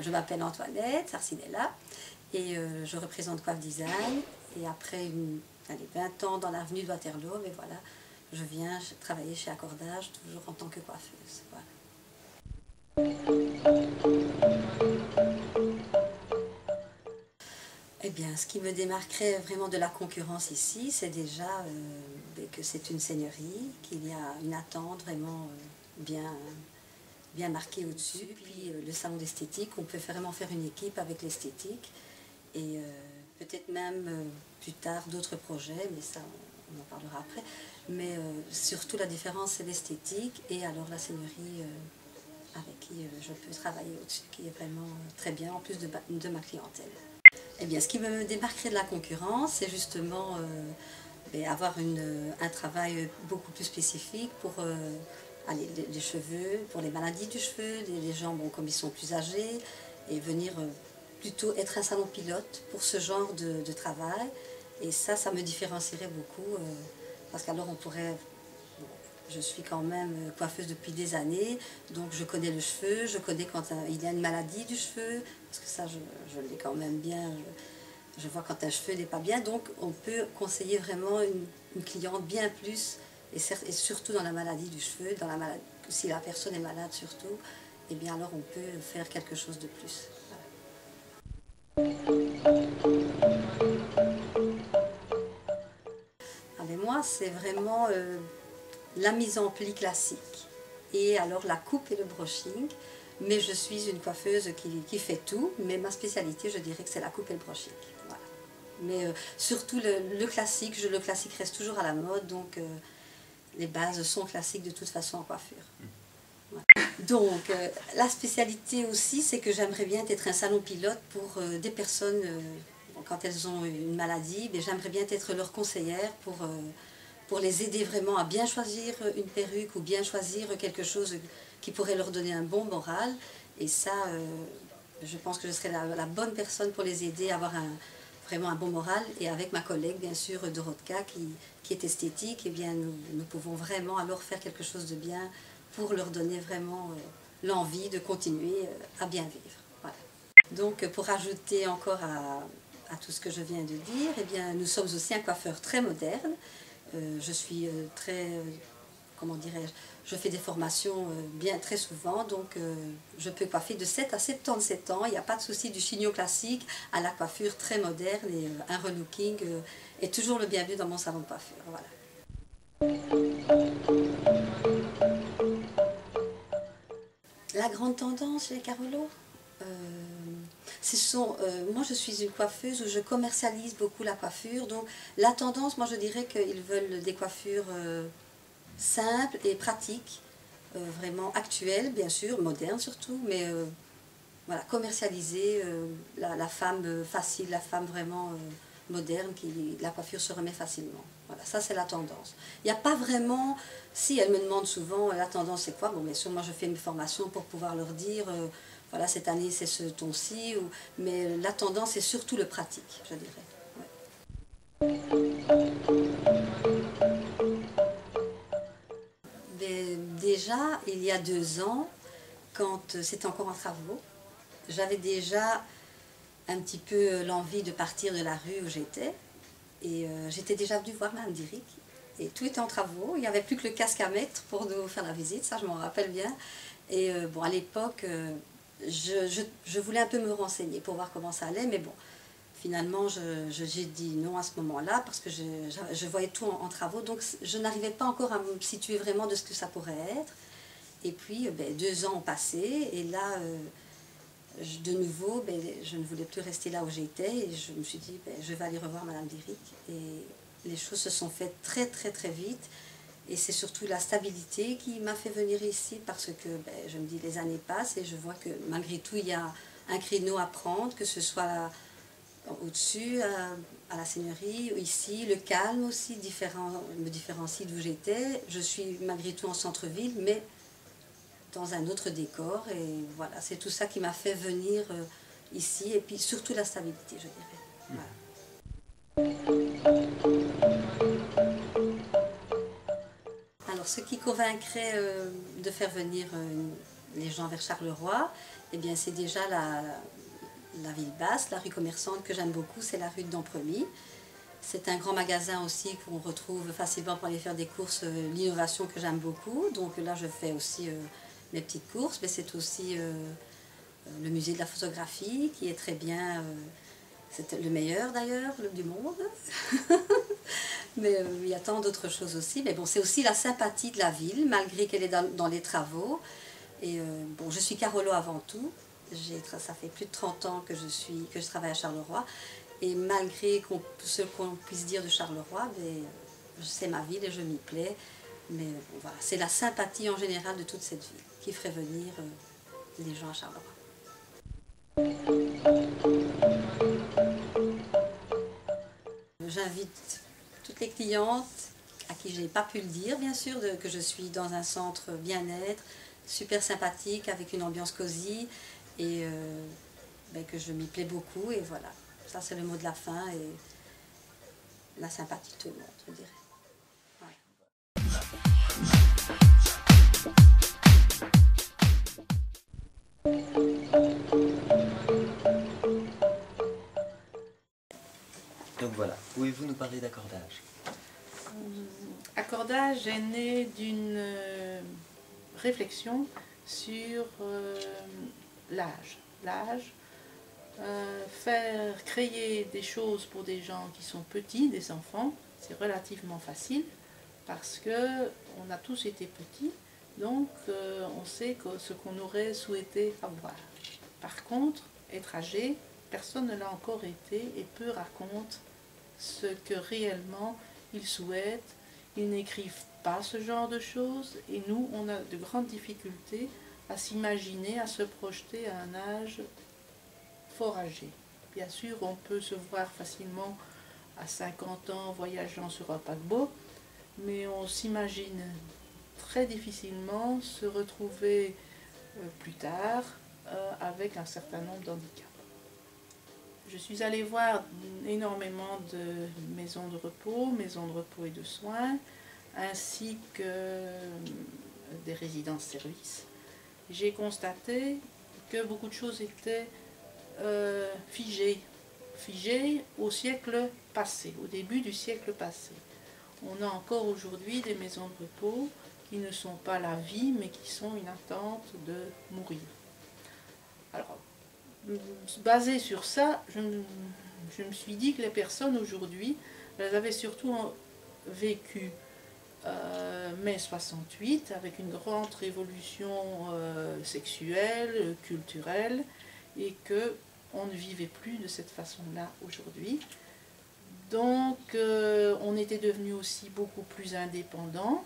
je m'appelle Antoinette Sarcinella et je représente Coiffe Design. Et après 20 ans dans l'avenue de Waterloo, mais voilà, je viens travailler chez Accordage, toujours en tant que coiffeuse. Voilà. Eh bien, ce qui me démarquerait vraiment de la concurrence ici, c'est déjà que c'est une seigneurie, qu'il y a une attente vraiment bien marquée au-dessus. Puis le salon d'esthétique, on peut vraiment faire une équipe avec l'esthétique. Et peut-être même plus tard d'autres projets, mais ça on en parlera après. Mais surtout la différence c'est l'esthétique et alors la seigneurie avec qui je peux travailler au-dessus, qui est vraiment très bien en plus de ma clientèle. Eh bien, ce qui me démarquerait de la concurrence, c'est justement avoir un travail beaucoup plus spécifique pour les cheveux, pour les maladies du cheveu, les gens, bon, comme ils sont plus âgés, et venir plutôt être un salon pilote pour ce genre de travail. Et ça me différencierait beaucoup, parce qu'alors on pourrait... Bon, je suis quand même coiffeuse depuis des années, donc je connais le cheveu, je connais quand il y a une maladie du cheveu, parce que ça je l'ai quand même bien, je vois quand un cheveu n'est pas bien, donc on peut conseiller vraiment une cliente bien plus, et surtout dans la maladie du cheveu, si la personne est malade surtout, et bien alors on peut faire quelque chose de plus. Avec moi, c'est vraiment la mise en pli classique et alors la coupe et le brushing. Mais je suis une coiffeuse qui fait tout, mais ma spécialité, je dirais que c'est la coupe et le brushing. Voilà. Mais surtout le classique, le classique reste toujours à la mode, donc les bases sont classiques de toute façon en coiffure. Voilà. Donc la spécialité aussi, c'est que j'aimerais bien être un salon pilote pour des personnes, quand elles ont une maladie, j'aimerais bien être leur conseillère pour les aider vraiment à bien choisir une perruque ou bien choisir quelque chose qui pourrait leur donner un bon moral. Et ça, je pense que je serais la bonne personne pour les aider à avoir vraiment un bon moral. Et avec ma collègue, bien sûr, Dorothka, qui est esthétique, eh bien, nous pouvons vraiment alors faire quelque chose de bien pour leur donner vraiment l'envie de continuer à bien vivre. Voilà. Donc, pour ajouter encore à tout ce que je viens de dire, eh bien, nous sommes aussi un coiffeur très moderne. Je suis très, comment dirais-je, je fais des formations très souvent, donc je peux coiffer de 7 à 77 ans, il n'y a pas de souci du chignon classique à la coiffure très moderne et un relooking est toujours le bienvenu dans mon salon de coiffure. Voilà. La grande tendance chez Carolo, moi je suis une coiffeuse où je commercialise beaucoup la coiffure, donc la tendance, moi je dirais qu'ils veulent des coiffures simples et pratiques, vraiment actuelles bien sûr, modernes surtout, mais voilà, commercialisées, la femme facile, la femme vraiment moderne, la coiffure se remet facilement. Voilà, ça c'est la tendance. Il n'y a pas vraiment, si elles me demandent souvent la tendance c'est quoi, bon bien sûr moi je fais une formation pour pouvoir leur dire voilà cette année c'est ce ton-ci, mais la tendance c'est surtout le pratique, je dirais. Ouais. Mais déjà il y a 2 ans, quand c'était encore en travaux, j'avais déjà un petit peu l'envie de partir de la rue où j'étais. Et j'étais déjà venue voir Mme Diric. Et tout était en travaux. Il n'y avait plus que le casque à mettre pour nous faire la visite. Ça, je m'en rappelle bien. Et bon, à l'époque, je voulais un peu me renseigner pour voir comment ça allait. Mais bon, finalement, j'ai dit non à ce moment-là parce que je voyais tout en travaux. Donc, je n'arrivais pas encore à me situer vraiment de ce que ça pourrait être. Et puis, 2 ans ont passé. Et là... de nouveau, je ne voulais plus rester là où j'étais et je me suis dit, je vais aller revoir Mme Diric. Et les choses se sont faites très vite. Et c'est surtout la stabilité qui m'a fait venir ici parce que je me dis, les années passent et je vois que malgré tout, il y a un créneau à prendre, que ce soit au-dessus, à la seigneurie, ici, le calme aussi me différencie d'où j'étais. Je suis malgré tout en centre-ville, mais dans un autre décor, et voilà, c'est tout ça qui m'a fait venir ici, et puis surtout la stabilité, je dirais. Voilà. Alors, ce qui convaincrait de faire venir les gens vers Charleroi, eh bien c'est déjà la ville basse, la rue commerçante que j'aime beaucoup, c'est la rue de Dampremy. C'est un grand magasin aussi qu'on retrouve facilement pour aller faire des courses, l'innovation que j'aime beaucoup. Donc là je fais aussi mes petites courses, mais c'est aussi le musée de la photographie qui est très bien, c'est le meilleur d'ailleurs du monde. Mais il y a tant d'autres choses aussi. Mais bon, c'est aussi la sympathie de la ville, malgré qu'elle est dans les travaux. Et bon, je suis Carolo avant tout. Ça fait plus de 30 ans que je travaille à Charleroi. Et malgré ce qu'on puisse dire de Charleroi, c'est ma ville et je m'y plais. Mais bon, voilà, c'est la sympathie en général de toute cette ville qui ferait venir les gens à Charleroi. J'invite toutes les clientes à qui je n'ai pas pu le dire, bien sûr, que je suis dans un centre bien-être, super sympathique, avec une ambiance cosy, et que je m'y plais beaucoup, et voilà. Ça, c'est le mot de la fin, et la sympathie de tout le monde, je dirais. Donc voilà, pouvez-vous nous parler d'accordage? Accordage est né d'une réflexion sur l'âge. Faire créer des choses pour des gens qui sont petits, des enfants, c'est relativement facile parce que on a tous été petits, donc on sait ce qu'on aurait souhaité avoir. Par contre, être âgé, personne ne l'a encore été et peu racontent ce que réellement ils souhaitent. Ils n'écrivent pas ce genre de choses et nous, on a de grandes difficultés à s'imaginer, à se projeter à un âge fort âgé. Bien sûr, on peut se voir facilement à 50 ans voyageant sur un paquebot, mais on s'imagine très difficilement se retrouver plus tard avec un certain nombre d'handicaps. Je suis allée voir énormément de maisons de repos et de soins, ainsi que des résidences-services. J'ai constaté que beaucoup de choses étaient figées au siècle passé, au début du siècle passé. On a encore aujourd'hui des maisons de repos qui ne sont pas la vie, mais qui sont une attente de mourir. Alors, basé sur ça, je me suis dit que les personnes aujourd'hui, elles avaient surtout vécu mai 68 avec une grande révolution sexuelle, culturelle, et que on ne vivait plus de cette façon-là aujourd'hui. Donc on était devenu aussi beaucoup plus indépendant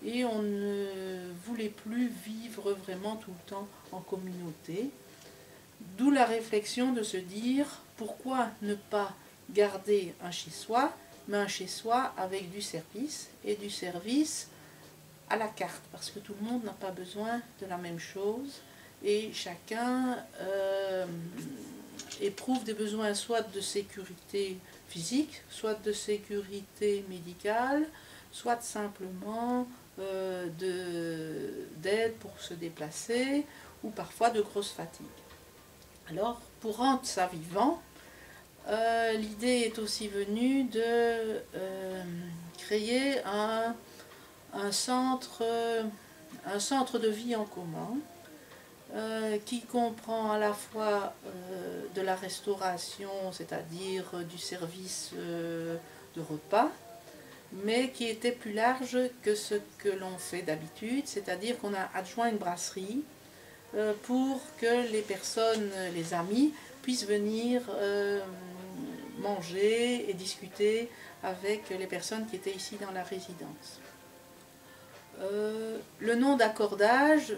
et on ne voulait plus vivre vraiment tout le temps en communauté. D'où la réflexion de se dire pourquoi ne pas garder un chez-soi, mais un chez-soi avec du service et du service à la carte, parce que tout le monde n'a pas besoin de la même chose et chacun éprouve des besoins soit de sécurité physique, soit de sécurité médicale, soit simplement d'aide pour se déplacer ou parfois de grosses fatigues. Alors, pour rendre ça vivant, l'idée est aussi venue de créer un centre de vie en commun qui comprend à la fois de la restauration, c'est-à-dire du service de repas, mais qui était plus large que ce que l'on fait d'habitude, c'est-à-dire qu'on a adjoint une brasserie pour que les personnes, les amis, puissent venir manger et discuter avec les personnes qui étaient ici dans la résidence. Le nom d'accordage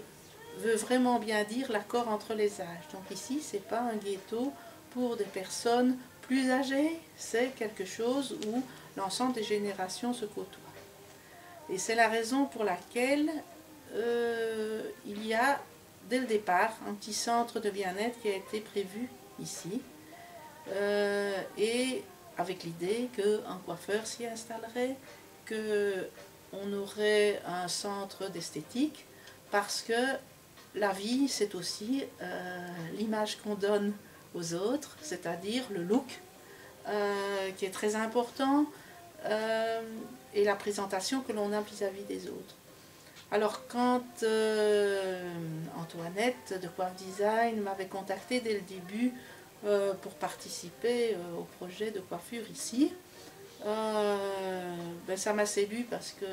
veut vraiment bien dire l'accord entre les âges. Donc ici, ce n'est pas un ghetto pour des personnes plus âgées, c'est quelque chose où l'ensemble des générations se côtoient. Et c'est la raison pour laquelle il y a dès le départ un petit centre de bien-être qui a été prévu ici, et avec l'idée qu'un coiffeur s'y installerait, qu'on aurait un centre d'esthétique, parce que la vie, c'est aussi l'image qu'on donne aux autres, c'est-à-dire le look, qui est très important, et la présentation que l'on a vis-à-vis des autres. Alors quand Antoinette de Coiffe Design m'avait contacté dès le début pour participer au projet de coiffure ici, ben ça m'a séduit parce que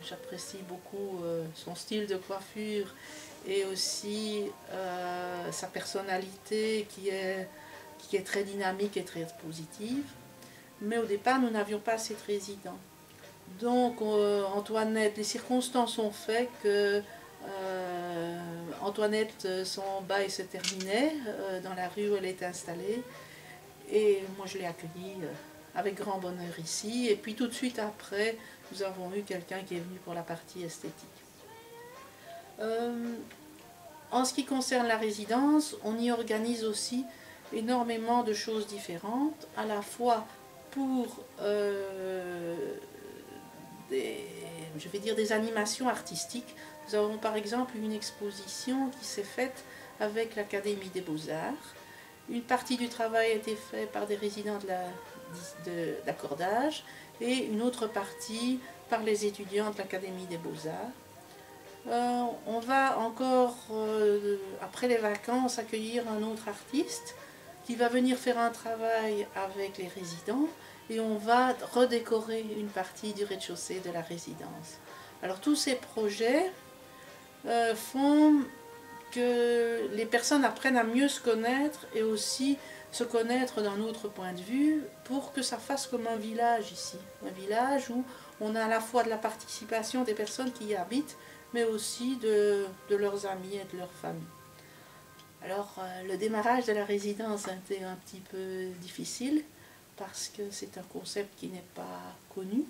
j'apprécie beaucoup son style de coiffure et aussi sa personnalité qui est très dynamique et très positive. Mais au départ, nous n'avions pas assez de résidents. Donc Antoinette, les circonstances ont fait que Antoinette, son bail se terminait dans la rue où elle était installée. Et moi je l'ai accueillie avec grand bonheur ici. Et puis tout de suite après, nous avons eu quelqu'un qui est venu pour la partie esthétique. En ce qui concerne la résidence, on y organise aussi énormément de choses différentes, à la fois pour des animations artistiques. Nous avons par exemple une exposition qui s'est faite avec l'Académie des Beaux-Arts. Une partie du travail a été faite par des résidents d'accordage et une autre partie par les étudiants de l'Académie des Beaux-Arts. On va encore, après les vacances, accueillir un autre artiste qui va venir faire un travail avec les résidents et on va redécorer une partie du rez-de-chaussée de la résidence. Alors tous ces projets font que les personnes apprennent à mieux se connaître et aussi se connaître d'un autre point de vue pour que ça fasse comme un village ici. Un village où on a à la fois de la participation des personnes qui y habitent mais aussi de leurs amis et de leur famille. Alors le démarrage de la résidence a été un petit peu difficile parce que c'est un concept qui n'est pas connu.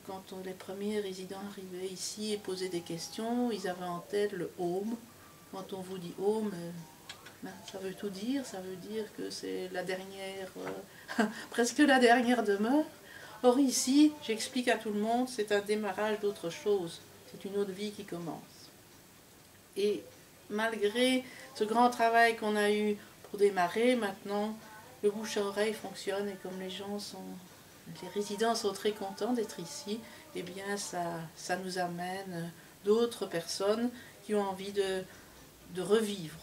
Quand les premiers résidents arrivaient ici et posaient des questions, ils avaient en tête le home. Quand on vous dit home, ça veut tout dire, ça veut dire que c'est la dernière, presque la dernière demeure. Or ici, j'explique à tout le monde, c'est un démarrage d'autre chose, c'est une autre vie qui commence. Et malgré ce grand travail qu'on a eu pour démarrer, maintenant, le bouche à oreille fonctionne et comme les résidents sont très contents d'être ici, eh bien ça nous amène d'autres personnes qui ont envie de revivre.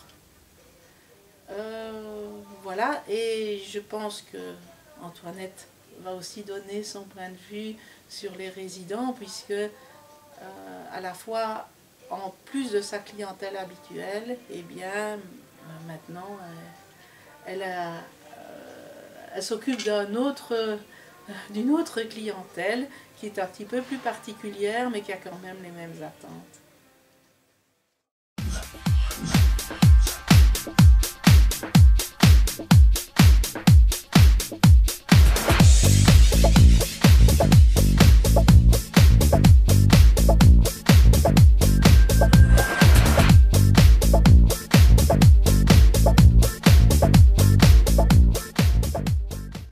Voilà, et je pense que Antoinette va aussi donner son point de vue sur les résidents, puisque à la fois, en plus de sa clientèle habituelle, eh bien maintenant elle s'occupe d'une autre clientèle qui est un petit peu plus particulière, mais qui a quand même les mêmes attentes.